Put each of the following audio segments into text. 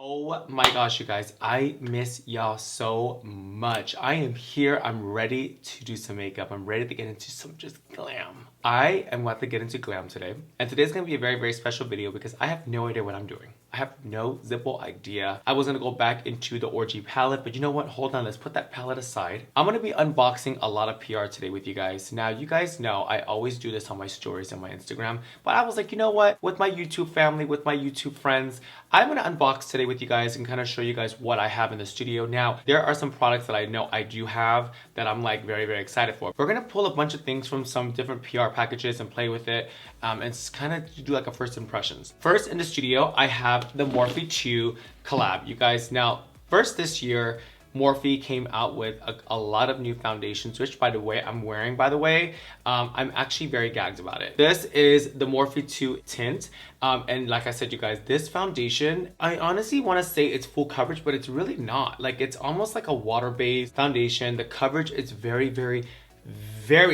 Oh my gosh, you guys, I miss y'all so much. I am here. I'm ready to do some makeup. I'm ready to get into some just glam. I am about to get into glam today. And today's gonna be a very, very special video because I have no idea what I'm doing. I have no zippo idea. I was gonna go back into the Orgy palette, but you know what? Hold on, let's put that palette aside. I'm gonna be unboxing a lot of PR today with you guys. Now, you guys know I always do this on my stories and my Instagram, but I was like, you know what? With my YouTube family, with my YouTube friends, I'm gonna unbox today with you guys and kind of show you guys what I have in the studio. Now, there are some products that I know I do have that I'm like very, very excited for. We're gonna pull a bunch of things from some different PR packages and play with it and kind of do like a first impressions. First in the studio, I have the Morphe 2 collab. You guys, now, first this year, Morphe came out with a lot of new foundations, which by the way, I'm wearing by the way. I'm actually very gagged about it. This is the Morphe 2 tint. And like I said, you guys, this foundation, I honestly want to say it's full coverage, but it's really not. Like it's almost like a water-based foundation. The coverage is very, very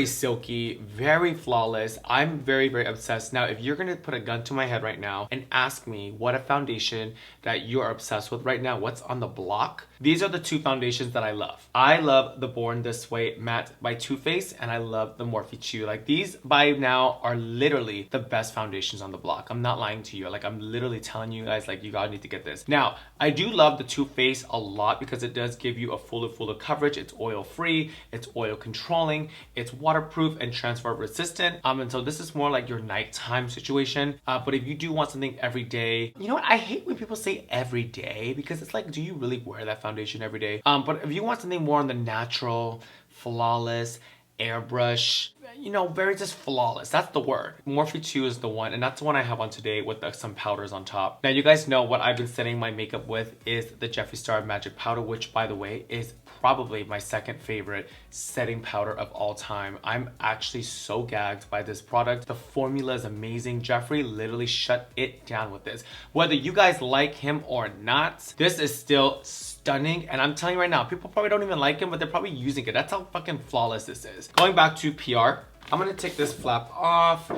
silky, very flawless. I'm very, very obsessed. Now, if you're gonna put a gun to my head right now and ask me what a foundation that you are obsessed with right now, what's on the block, these are the two foundations that I love. I love the Born This Way matte by Too Faced, and I love the Morphe 2. Like these by now are literally the best foundations on the block. I'm not lying to you. Like I'm literally telling you guys, like you gotta need to get this. Now, I do love the Too Faced a lot because it does give you a fuller coverage. It's oil free, it's oil controlling, it's waterproof and transfer resistant. And so this is more like your nighttime situation. But if you do want something every day, you know what? I hate when people say every day because it's like, do you really wear that foundation every day? But if you want something more on the natural, flawless, airbrush, you know, very just flawless. That's the word. Morphe 2 is the one, and that's the one I have on today with some powders on top. Now, you guys know what I've been setting my makeup with is the Jeffree Star Magic Powder, which, by the way, is probably my second favorite setting powder of all time. I'm actually so gagged by this product. The formula is amazing. Jeffree literally shut it down with this. Whether you guys like him or not, this is still stunning. And I'm telling you right now, people probably don't even like him, but they're probably using it. That's how fucking flawless this is. Going back to PR, I'm gonna take this flap off.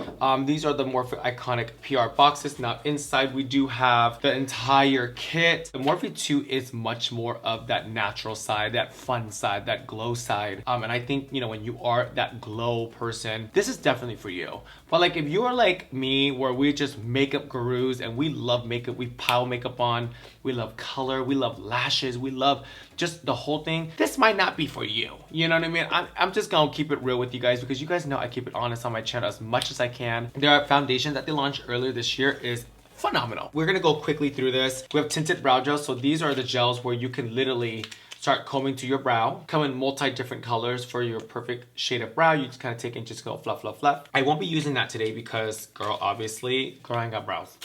These are the Morphe iconic PR boxes. Now inside we do have the entire kit. The Morphe 2 is much more of that natural side, that fun side, that glow side. And I think, you know, when you are that glow person, this is definitely for you. But like if you are like me, where we just makeup gurus and we love makeup, we pile makeup on, we love color, we love lashes, we love just the whole thing, this might not be for you. You know what I mean? I'm just gonna keep it real with you guys because you guys know I keep it honest on my channel as much as I can. There are foundations that they launched earlier this year is phenomenal. We're gonna go quickly through this. We have Tinted Brow Gel. So these are the gels where you can literally start combing to your brow, come in multi different colors for your perfect shade of brow. You just kind of take and just go fluff. I won't be using that today because, girl, obviously, girl, I ain't got brows.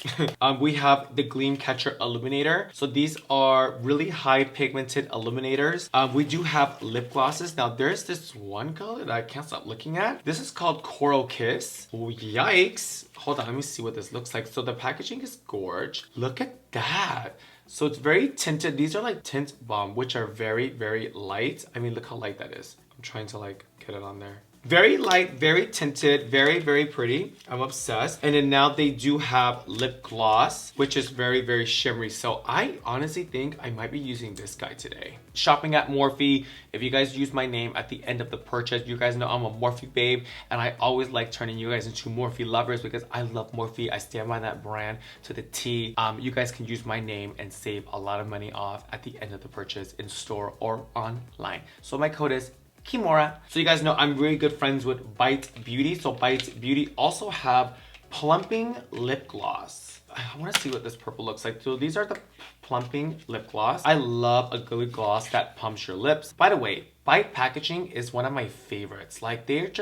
We have the Gleam Catcher Illuminator. So these are really high pigmented illuminators. We do have lip glosses. Now there's this one color that I can't stop looking at. This is called Coral Kiss. Oh, yikes. Hold on, let me see what this looks like. So the packaging is gorge. Look at that. So it's very tinted. These are like tint balm, which are very, very light. I mean, look how light that is. I'm trying to like get it on there. Very light, very tinted, very, very pretty. I'm obsessed. And then now they do have lip gloss, which is very, very shimmery. So I honestly think I might be using this guy today. Shopping at Morphe. If you guys use my name at the end of the purchase, you guys know I'm a Morphe babe. And I always like turning you guys into Morphe lovers because I love Morphe. I stand by that brand to the T. You guys can use my name and save a lot of money off at the end of the purchase in store or online. So my code is Kimora. So you guys know I'm really good friends with Bite Beauty. So Bite Beauty also have plumping lip gloss. I want to see what this purple looks like. So these are the plumping lip gloss. I love a good gloss that pumps your lips. By the way, Bite packaging is one of my favorites. Like it's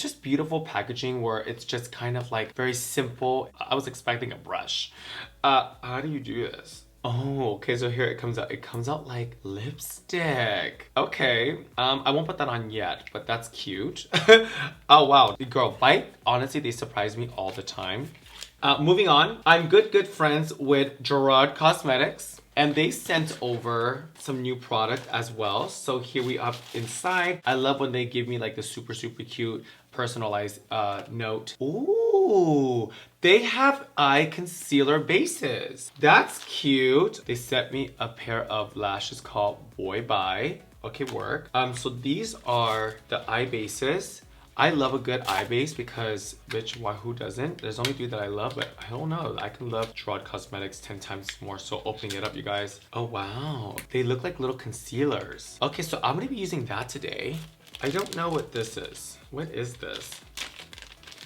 just beautiful packaging where it's just kind of like very simple. I was expecting a brush. How do you do this? Oh, okay, so here it comes out. It comes out like lipstick. Okay, I won't put that on yet, but that's cute. Oh, wow. Girl, Bite, honestly, they surprise me all the time. Moving on, I'm good friends with Gerard Cosmetics. And they sent over some new product as well. So here we are inside. I love when they give me like the super cute personalized note. Ooh. Ooh, they have eye concealer bases. That's cute. They sent me a pair of lashes called Boy Bye. Okay, work. So these are the eye bases. I love a good eye base because, bitch, why, who doesn't? There's only 3 that I love, but I don't know. I can love Gerard Cosmetics 10 times more. So opening it up, you guys. Oh, wow. They look like little concealers. Okay, so I'm gonna be using that today. I don't know what this is. What is this?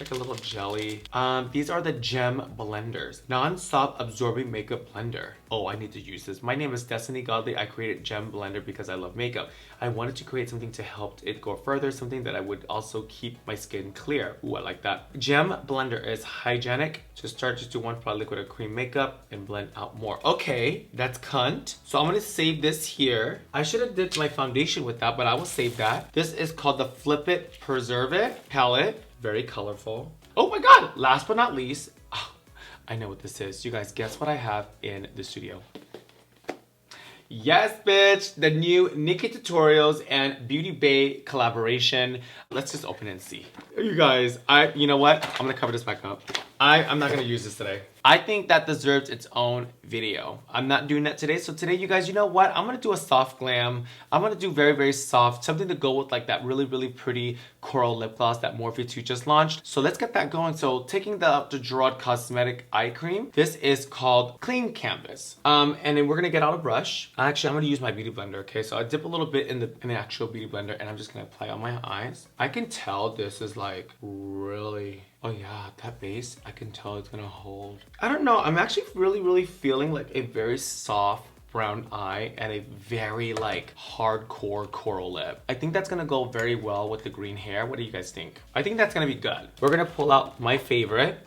Like a little jelly. These are the Gem Blenders. Non-stop absorbing makeup blender. Oh, I need to use this. My name is Destiny Godly. I created Gem Blender because I love makeup. I wanted to create something to help it go further, something that I would also keep my skin clear. Ooh, I like that. Gem Blender is hygienic. Just do 1 product liquid or cream makeup and blend out more. Okay, that's cunt. So I'm gonna save this here. I should have did my foundation with that, but I will save that. This is called the Flip It Preserve It palette. Very colorful. Oh my god! Last but not least, oh, I know what this is. You guys, guess what I have in the studio? Yes, bitch! The new Nikki Tutorials and Beauty Bay collaboration. Let's just open it and see. You guys, you know what? I'm gonna cover this back up. I'm not gonna use this today. I think that deserves its own video. I'm not doing that today. So today, you guys, you know what? I'm gonna do a soft glam. I'm gonna do very, very soft, something to go with like that really, really pretty coral lip gloss that Morphe 2 just launched. So let's get that going. So taking the Gerard Cosmetic eye cream. This is called Clean Canvas. And then we're gonna get out a brush. Actually, I'm gonna use my beauty blender, okay? So I dip a little bit in the actual beauty blender and I'm just gonna apply on my eyes. I can tell this is like really, oh yeah, that base, I can tell it's gonna hold. I don't know, I'm actually really, really feeling like a very soft brown eye and a very like hardcore coral lip. I think that's gonna go very well with the green hair. What do you guys think? I think that's gonna be good. We're gonna pull out my favorite,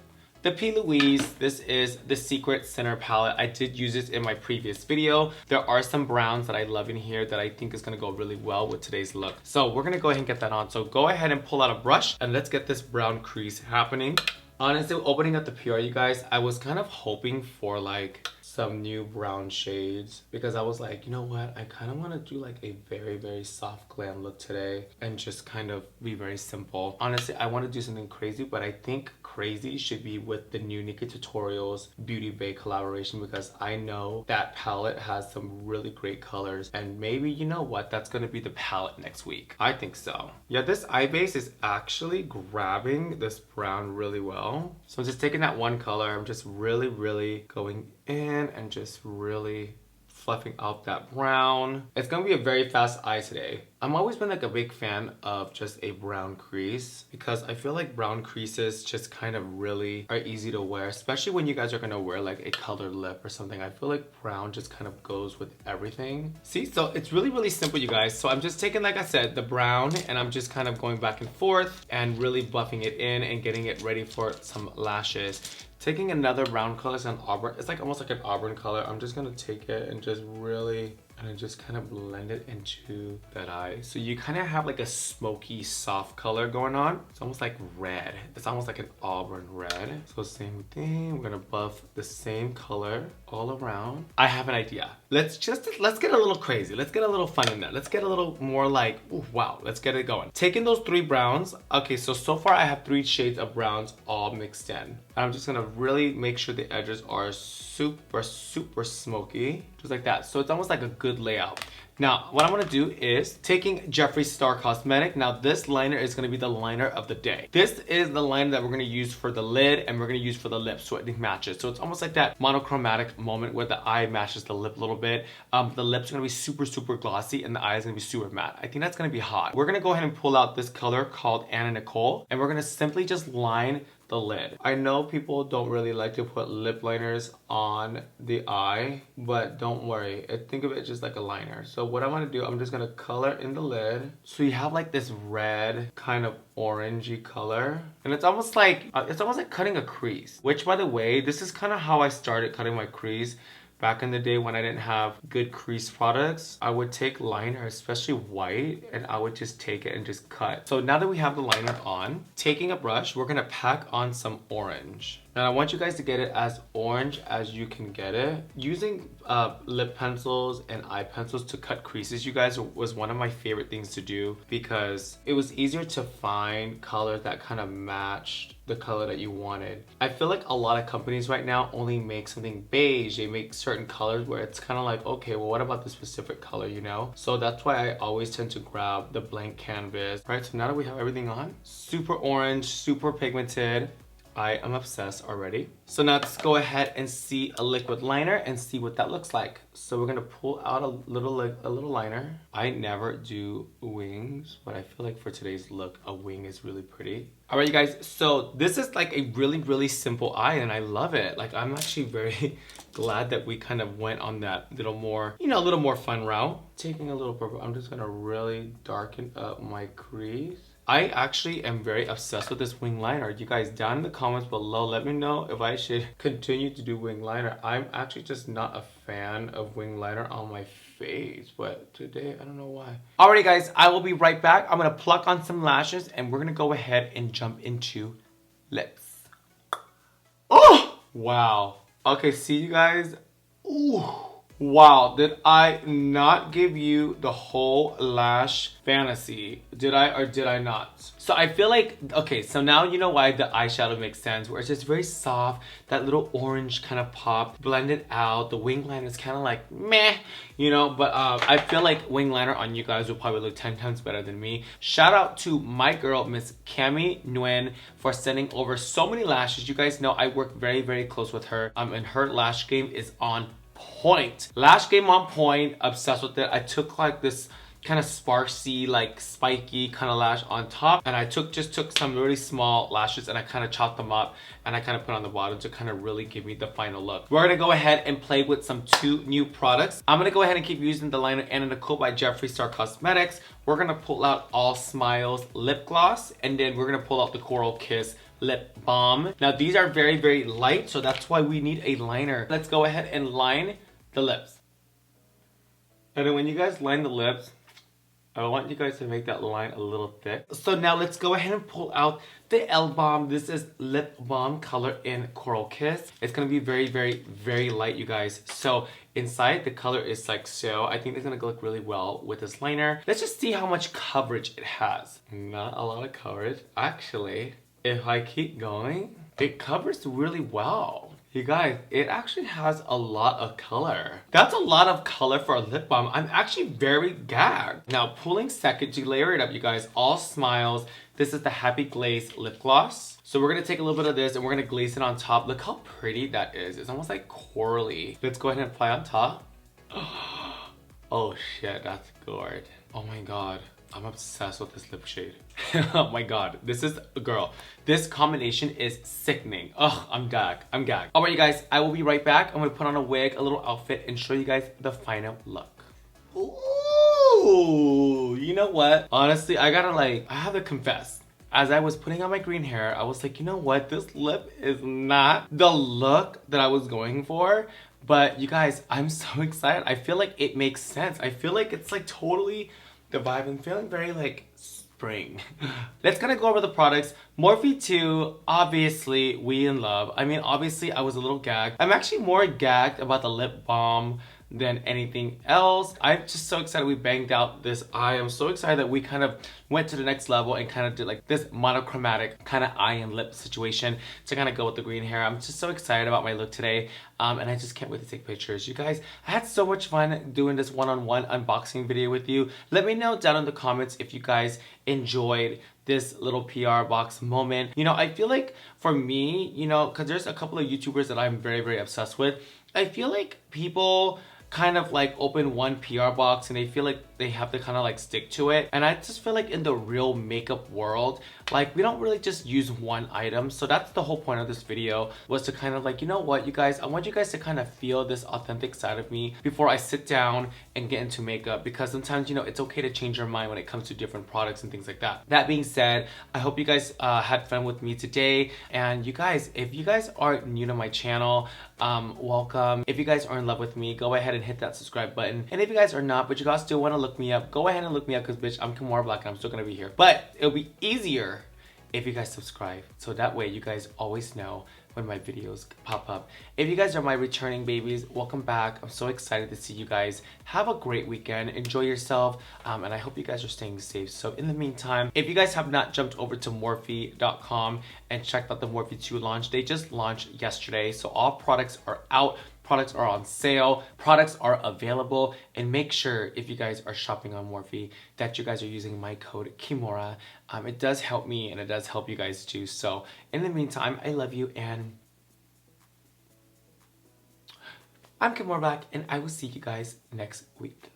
the P.LOUISE. This is the Secret Center palette. I did use this in my previous video. There are some browns that I love in here that I think is gonna go really well with today's look. So we're gonna go ahead and get that on. So go ahead and pull out a brush and let's get this brown crease happening. Honestly, opening up the PR, you guys, I was kind of hoping for like some new brown shades because I was like, you know what, I kind of want to do like a very, very soft glam look today and just kind of be very simple. Honestly, I want to do something crazy, but I think crazy should be with the new Nikki Tutorials Beauty Bay collaboration because I know that palette has some really great colors and maybe, you know what, that's going to be the palette next week. I think so. Yeah, this eye base is actually grabbing this brown really well. So I'm just taking that one color. I'm just really, really going in and just really fluffing out that brown. It's gonna be a very fast eye today. I've always been like a big fan of just a brown crease because I feel like brown creases just kind of really are easy to wear, especially when you guys are gonna wear like a colored lip or something. I feel like brown just kind of goes with everything. See, so it's really, really simple, you guys. So I'm just taking, like I said, the brown and I'm just kind of going back and forth and really buffing it in and getting it ready for some lashes. Taking another brown color, it's an auburn. It's like almost like an auburn color. I'm just gonna take it and just really, and just kind of blend it into that eye. So you kind of have like a smoky, soft color going on. It's almost like red. It's almost like an auburn red. So same thing. We're gonna buff the same color all around. I have an idea. Let's get a little crazy. Let's get a little fun in there. Let's get a little more like, ooh, wow, let's get it going. Taking those 3 browns. Okay, so far I have 3 shades of browns all mixed in. I'm just gonna really make sure the edges are super, super smoky, just like that. So it's almost like a good layout. Now, what I'm gonna do is taking Jeffree Star Cosmetic. Now, this liner is gonna be the liner of the day. This is the liner that we're gonna use for the lid and we're gonna use for the lips so it matches. So it's almost like that monochromatic moment where the eye matches the lip a little bit. The lips are gonna be super, super glossy and the eye is gonna be super matte. I think that's gonna be hot. We're gonna go ahead and pull out this color called Anna Nicole and we're gonna simply just line the lid. I know people don't really like to put lip liners on the eye, but don't worry. Think of it just like a liner. So what I'm gonna do, I'm just gonna color in the lid. So you have like this red kind of orangey color. And it's almost like cutting a crease. Which, by the way, this is kind of how I started cutting my crease. Back in the day when I didn't have good crease products, I would take liner, especially white, and I would just take it and just cut. So now that we have the liner on, taking a brush, we're gonna pack on some orange. And I want you guys to get it as orange as you can get it. Using lip pencils and eye pencils to cut creases, you guys, was one of my favorite things to do because it was easier to find colors that kind of matched the color that you wanted. I feel like a lot of companies right now only make something beige. They make certain colors where it's kind of like, okay, well, what about the specific color, you know? So that's why I always tend to grab the blank canvas. All right, so now that we have everything on, super orange, super pigmented, I am obsessed already. So now let's go ahead and see a liquid liner and see what that looks like. So we're gonna pull out a little liner. I never do wings, but I feel like for today's look, a wing is really pretty. All right, you guys, so this is like a really simple eye and I love it. Like, I'm actually very glad that we kind of went on that little more, you know, a little more fun route. Taking a little purple, I'm just gonna really darken up my crease. I actually am very obsessed with this wing liner. You guys, down in the comments below, let me know if I should continue to do wing liner. I'm actually just not a fan of wing liner on my face, but today, I don't know why. Alrighty guys, I will be right back. I'm gonna pluck on some lashes and we're gonna go ahead and jump into lips. Oh! Wow. Okay, see you guys. Ooh. Wow, did I not give you the whole lash fantasy? Did I or did I not? So I feel like, okay, so now you know why the eyeshadow makes sense, where it's just very soft, that little orange kind of pop, blended out. The wing liner is kind of like meh, you know, but I feel like wing liner on you guys will probably look 10 times better than me. Shout out to my girl, Miss Cami Nguyen, for sending over so many lashes. You guys know I work very close with her, and her lash game is on point. Lash game on point, obsessed with it. I took like this kind of sparksy, like spiky kind of lash on top, and I just took some really small lashes and I kind of chopped them up and I kind of put on the bottom to kind of really give me the final look. We're gonna go ahead and play with some 2 new products. I'm gonna go ahead and keep using the liner Anna Nicole by Jeffree Cosmetics. We're gonna pull out All Smiles lip gloss, and then we're gonna pull out the Coral Kiss lip balm. Now these are very light, so that's why we need a liner. Let's go ahead and line the lips. And then when you guys line the lips, I want you guys to make that line a little thick. So now let's go ahead and pull out the L Balm. This is lip balm color in Coral Kiss. It's gonna be very light, you guys. So inside the color is like so. I think it's gonna look really well with this liner. Let's just see how much coverage it has. Not a lot of coverage. Actually, if I keep going, it covers really well. You guys, it actually has a lot of color. That's a lot of color for a lip balm. I'm actually very gagged. Now, pulling second to layer it up, you guys, All Smiles. This is the Happy Glaze lip gloss. So we're gonna take a little bit of this and we're gonna glaze it on top. Look how pretty that is. It's almost like corally. Let's go ahead and apply on top. Oh shit, that's good. Oh my God. I'm obsessed with this lip shade. Oh my God, this is, girl, this combination is sickening. Ugh, I'm gagged. All right, you guys, I will be right back. I'm gonna put on a wig, a little outfit, and show you guys the final look. Ooh, you know what? Honestly, I have to confess. As I was putting on my green hair, I was like, you know what? This lip is not the look that I was going for. But you guys, I'm so excited. I feel like it makes sense. I feel like it's like totally the vibe. I'm feeling very like spring. Let's kind of go over the products. Morphe 2, obviously we in love. I mean, obviously I was a little gagged. I'm actually more gagged about the lip balm than anything else. I'm just so excited we banged out this eye. I'm so excited that we kind of went to the next level and kind of did like this monochromatic kind of eye and lip situation to kind of go with the green hair. I'm just so excited about my look today. And I just can't wait to take pictures. You guys, I had so much fun doing this one-on-one unboxing video with you. Let me know down in the comments if you guys enjoyed this little PR box moment. You know, I feel like for me, you know, because there's a couple of YouTubers that I'm very obsessed with, I feel like people kind of like open one PR box and they feel like they have to kind of like stick to it. And I just feel like in the real makeup world, like we don't really just use one item. So that's the whole point of this video, was to kind of like, you know what, you guys, I want you guys to kind of feel this authentic side of me before I sit down and get into makeup, because sometimes, you know, it's okay to change your mind when it comes to different products and things like that. That being said, I hope you guys had fun with me today. And you guys, if you guys are new to my channel, welcome. If you guys are in love with me, go ahead and hit that subscribe button. And if you guys are not, but you guys still want to look me up, go ahead and look me up, because bitch, I'm Kimora Blac and I'm still gonna be here. But it'll be easier if you guys subscribe, so that way you guys always know when my videos pop up. If you guys are my returning babies, welcome back. I'm so excited to see you guys. Have a great weekend. Enjoy yourself. And I hope you guys are staying safe. So in the meantime, if you guys have not jumped over to Morphe.com and checked out the Morphe 2 launch, they just launched yesterday. So all products are out. Products are on sale, products are available, and make sure if you guys are shopping on Morphe that you guys are using my code Kimora. It does help me and it does help you guys too. So in the meantime, I love you and I'm Kimora Blac and I will see you guys next week.